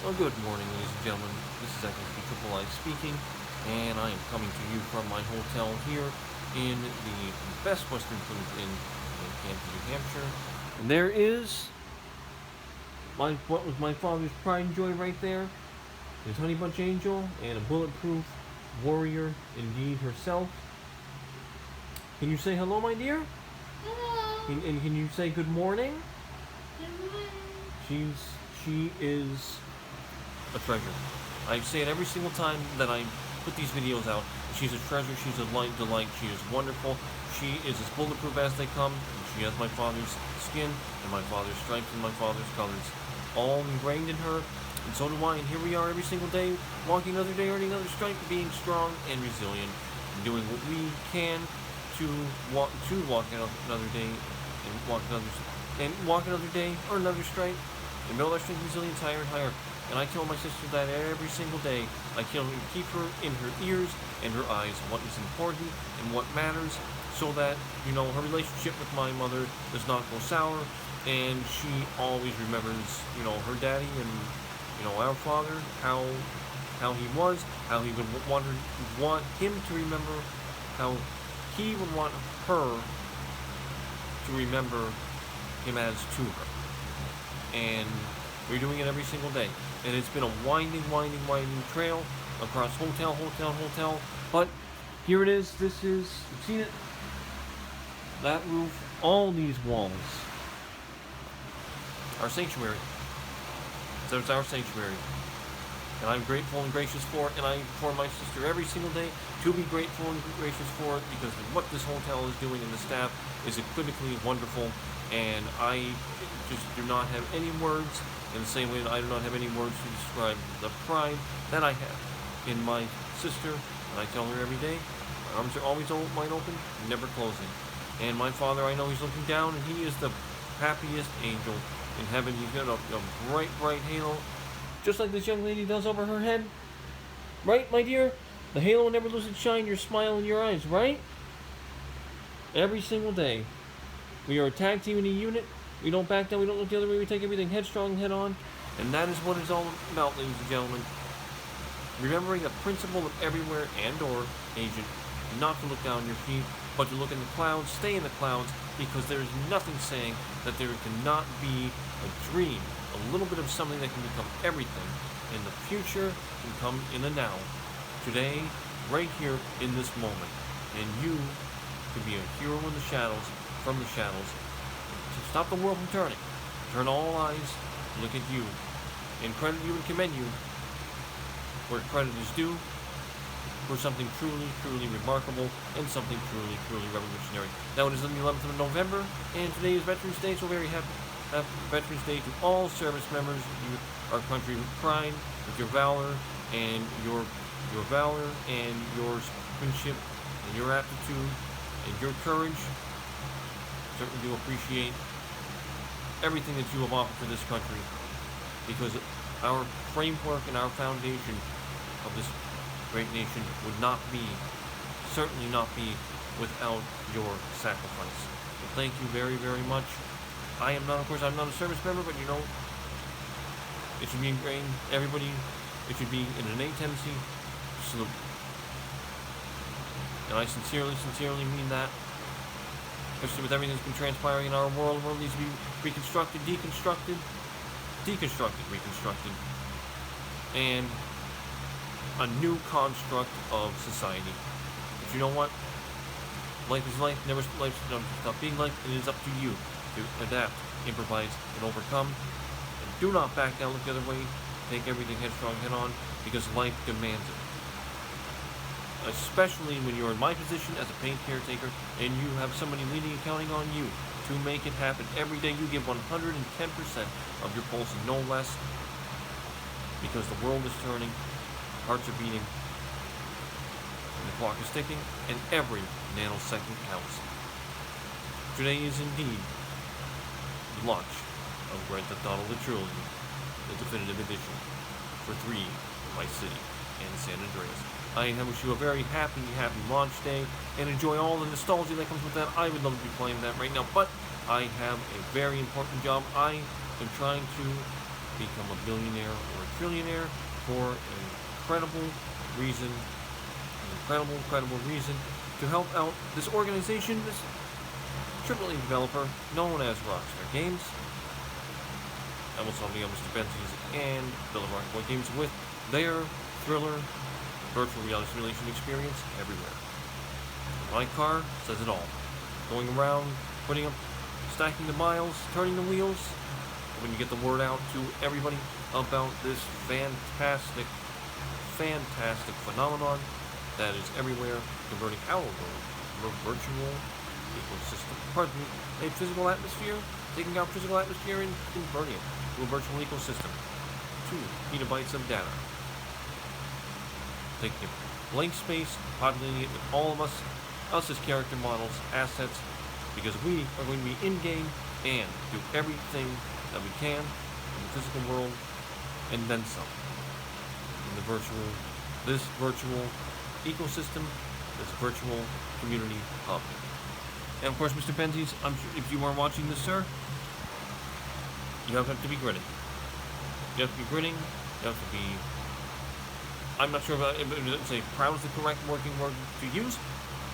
Well, good morning, ladies and gentlemen. This is FSB Triple I speaking, and I am coming to you from my hotel here in the best Western food in Canton, New Hampshire. And there is what was my father's pride and joy right there. His Honey Bunch Angel and a bulletproof warrior indeed herself. Can you say hello, my dear? Hello. And can you say good morning? Good morning. She is a treasure. I say it every single time that I put these videos out. She's a treasure. She's a delight. She is wonderful. She is as bulletproof as they come. And she has my father's skin and my father's stripes and my father's colors all ingrained in her. And so do I. And here we are every single day, walking another day, earning another stripe, being strong and resilient, and doing what we can to walk another day, and walk another day, earn another stripe, and build our strength, resilience higher and higher. And I tell my sister that every single day. I tell her to keep her in her ears and her eyes what is important and what matters, so that, her relationship with my mother does not go sour, and she always remembers, her daddy and, our father, how he was, how he would want him to remember, how he would want her to remember him as to her. And we're doing it every single day. And it's been a winding trail across hotel. But here it is. This is, you've seen it. That roof, all these walls. Our sanctuary. So it's our sanctuary. And I'm grateful and gracious for it. And I inform my sister every single day to be grateful and gracious for it, because what this hotel is doing and the staff is equivocally wonderful. And I just do not have any words, in the same way that I do not have any words to describe the pride that I have in my sister. And I tell her every day, my arms are always wide open, never closing. And my father, I know he's looking down, and he is the happiest angel in heaven. He's got a bright halo, just like this young lady does over her head. Right, my dear? The halo will never lose its shine, your smile in your eyes, right? Every single day. We are a tag team in a unit. We don't back down. We don't look the other way. We take everything headstrong, head on. And that is what it's all about, ladies and gentlemen. Remembering the principle of everywhere and/or agent, not to look down your feet, but to look in the clouds, stay in the clouds, because there is nothing saying that there cannot be a dream, a little bit of something that can become everything. And the future can come in the now. Today, right here in this moment. And you can be a hero in the shadows, from the shadows, to stop the world from turning. Turn all eyes, look at you, and credit you and commend you where credit is due, for something truly remarkable, and something truly revolutionary. Now it is the 11th of November, and today is Veterans Day, so very happy Veterans Day to all service members. You, our country, with pride, with your valor, and your sportsmanship, and your aptitude, and your courage. Certainly do appreciate everything that you have offered for this country, because our framework and our foundation of this great nation would certainly not be without your sacrifice. So thank you very much. I'm not a service member, but it should be ingrained, it should be in an innate tendency to salute. And I sincerely mean that. Especially with everything that's been transpiring in our world. The world needs to be reconstructed, deconstructed, reconstructed, and a new construct of society. But you know what? Life is life. Life stop being life. It is up to you to adapt, improvise, and overcome. And do not back down, look the other way. Take everything headstrong, head on, because life demands it. Especially when you're in my position as a paid caretaker and you have somebody leading and counting on you to make it happen. Every day you give 110% of your pulse, and no less, because the world is turning, hearts are beating, and the clock is ticking, and every nanosecond counts. Today is indeed the launch of Grand Theft Auto the Trilogy, the definitive edition for 3 in my city and San Andreas. I wish you a very happy launch day, and enjoy all the nostalgia that comes with that. I would love to be playing that right now, but I have a very important job. I am trying to become a billionaire or a trillionaire for an incredible reason, incredible reason to help out this organization, this AAA developer known as Rockstar Games. I will solve the Mr. Benzie's and Bill of Rockboy Games with their thriller virtual reality simulation experience everywhere. My car says it all. Going around, putting up, stacking the miles, turning the wheels. When you get the word out to everybody about this fantastic phenomenon that is everywhere, converting our world from a virtual ecosystem. Pardon me, a physical atmosphere, taking our physical atmosphere and converting it to a virtual ecosystem. 2 petabytes of data. Taking a blank space, populating it with all of us as character models, assets, because we are going to be in-game and do everything that we can in the physical world and then some. In this virtual ecosystem, this virtual community hub. And of course, Mr. Benzie's, I'm sure if you are watching this, sir, you have to be grinning. You have to be grinning. You have to be, I'm not sure if say proud is the correct working word to use,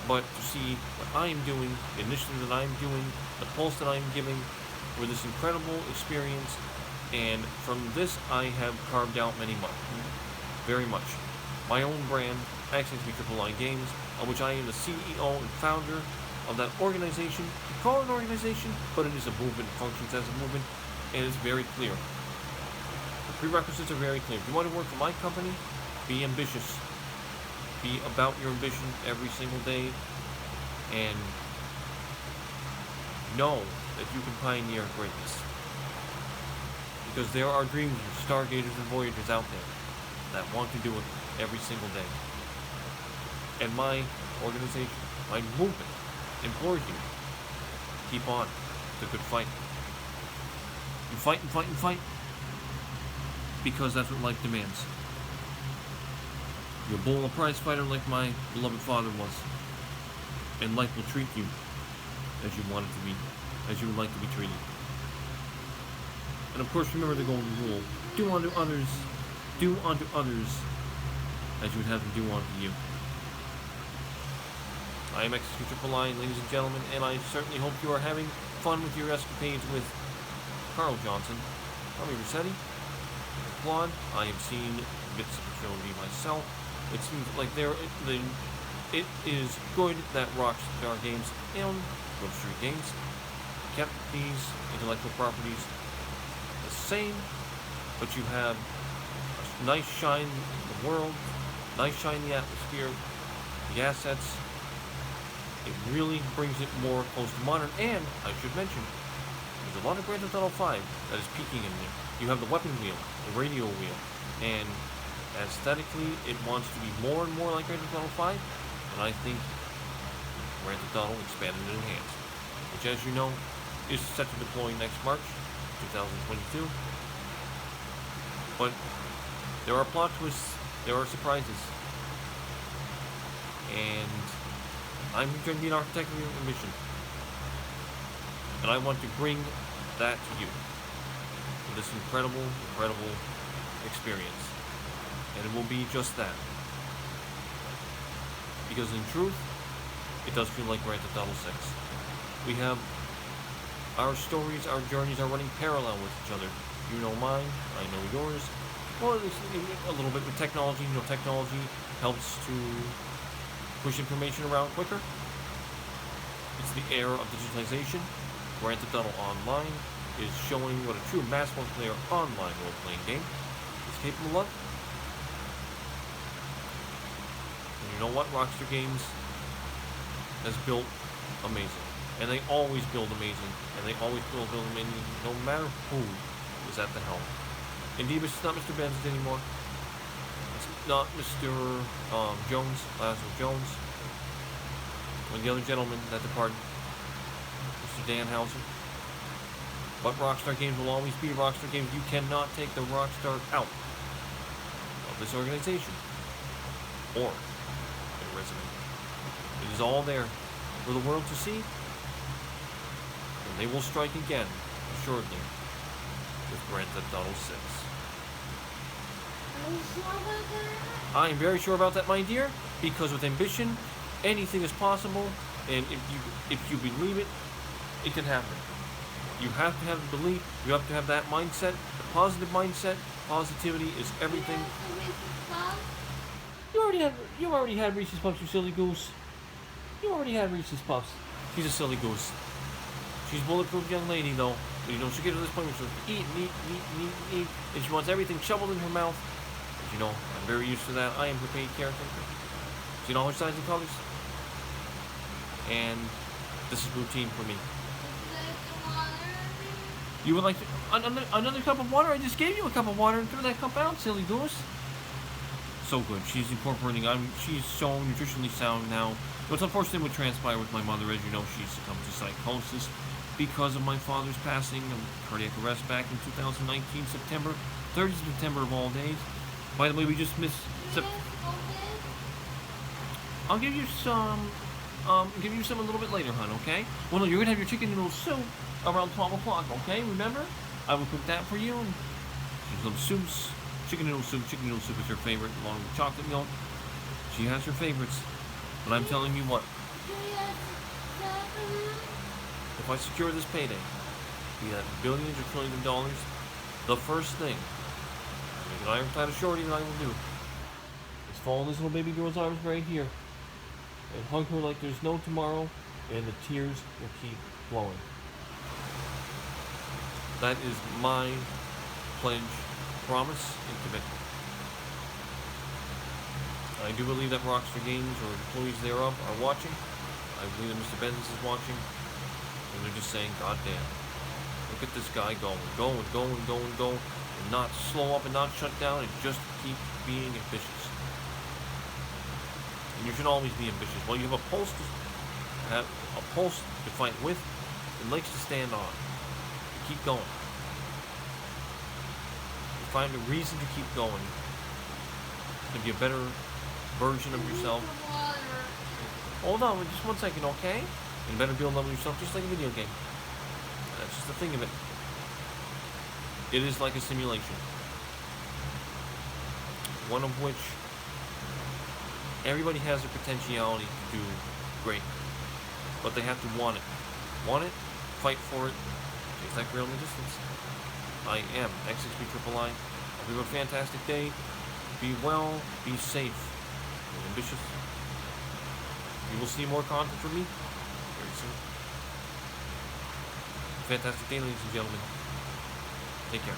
but to see what I am doing, the initiative that I am doing, the pulse that I am giving for this incredible experience. And from this, I have carved out many much, very much. My own brand, XXB Triple I Games, of which I am the CEO and founder of that organization. You call it an organization, but it is a movement, it functions as a movement, and it's very clear. The prerequisites are very clear. If you want to work for my company, be ambitious. Be about your ambition every single day, and know that you can pioneer greatness. Because there are dreamers, stargazers, and voyagers out there that want to do it every single day. And my organization, my movement, implores you, keep on. It's a good fight. You fight and fight and fight, because that's what life demands. You're a bull and a prize fighter like my beloved father was. And life will treat you as you want it to be, as you would like to be treated. And of course, remember the golden rule. Do unto others as you would have them do unto you. I am XQ Triple I, ladies and gentlemen, and I certainly hope you are having fun with your escapades with Carl Johnson, Tommy Rossetti, Claude. I have seen bits of the trilogy myself. It seems like it is good that Rockstar Games and Grove Street Games kept these intellectual properties the same, but you have a nice shine in the world, nice shine in the atmosphere, the assets. It really brings it more close to modern, and I should mention, there's a lot of Grand Theft Auto 5 that is peeking in there. You have the weapon wheel, the radio wheel, and aesthetically, it wants to be more and more like Grand Theft Auto 5, and I think Grand Theft Auto expanded and enhanced, which, as you know, is set to deploy next March, 2022. But there are plot twists, there are surprises, and I'm going to be an architect of your mission, and I want to bring that to you, this incredible experience. And it will be just that. Because in truth, it does feel like Grand Theft Auto 6. We have our stories, our journeys are running parallel with each other. You know mine, I know yours. Well, at least a little bit with technology. You know, technology helps to push information around quicker. It's the era of digitalization. Grand Theft Auto Online is showing what a true mass multiplayer online role-playing game is capable of. And you know what? Rockstar Games has built amazing. And they always build amazing. And they always build amazing, no matter who is at the helm. Indeed, it's not Mr. Benz anymore. It's not Mr. Jones, Lazarus Jones. And the other gentleman that departed, Mr. Dan Houser. But Rockstar Games will always be Rockstar Games. You cannot take the Rockstar out of this organization or their resume. It is all there for the world to see, and they will strike again, assuredly, with Grand Theft Auto 6. Are you sure about that? I am very sure about that, my dear, because with ambition, anything is possible, and if you believe it, it can happen. You have to have the belief. You have to have that mindset, the positive mindset. Positivity is everything. You already had Reese's Puffs, you silly goose. You already had Reese's Puffs. She's a silly goose. She's a bulletproof young lady, though. But you know, she'll get to this point where she'll eat and eat and eat and eat and eat, and she wants everything shoveled in her mouth. But you know, I'm very used to that. I am her paid caretaker. Seen all her signs and colors. And this is routine for me. You would like to, another cup of water? I just gave you a cup of water and threw that cup out, silly goose. So good. She's incorporating. She's so nutritionally sound now. What's unfortunate would transpire with my mother, as you know, she succumbed to psychosis because of my father's passing of cardiac arrest back in 2019, September 30th September of all days. By the way, we just missed. I'll give you some. Give you some a little bit later, hon. Okay? Well, no, you're gonna have your chicken noodle soup around 12 o'clock. Okay? Remember? I will cook that for you. And she loves soups. Chicken noodle soup. Chicken noodle soup is her favorite, along with chocolate milk. She has her favorites. But I'm telling you what. If I secure this payday, be that billions or trillions of dollars, the first thing, an ironclad shorty that I will do, is fall in this little baby girl's arms right here, and hug her like there's no tomorrow, and the tears will keep flowing. That is my pledge, promise, and commitment. I do believe that Rockstar Games, or employees thereof, are watching. I believe that Mr. Benz is watching. And they're just saying, God damn, look at this guy going, and not slow up and not shut down, and just keep being ambitious. And you should always be ambitious. Well, you have a pulse to fight with, and legs to stand on. You keep going. You find a reason to keep going. To be a better version of yourself. Hold on, just 1 second, okay? You better build up yourself just like a video game. That's just the thing of it. It is like a simulation. One of which everybody has the potentiality to do great. But they have to want it. Want it, fight for it, chase that grail in the distance. I am X6B3II. Hope you have a fantastic day. Be well, be safe, be ambitious. You will see more content from me very soon. Fantastic day, ladies and gentlemen. Take care.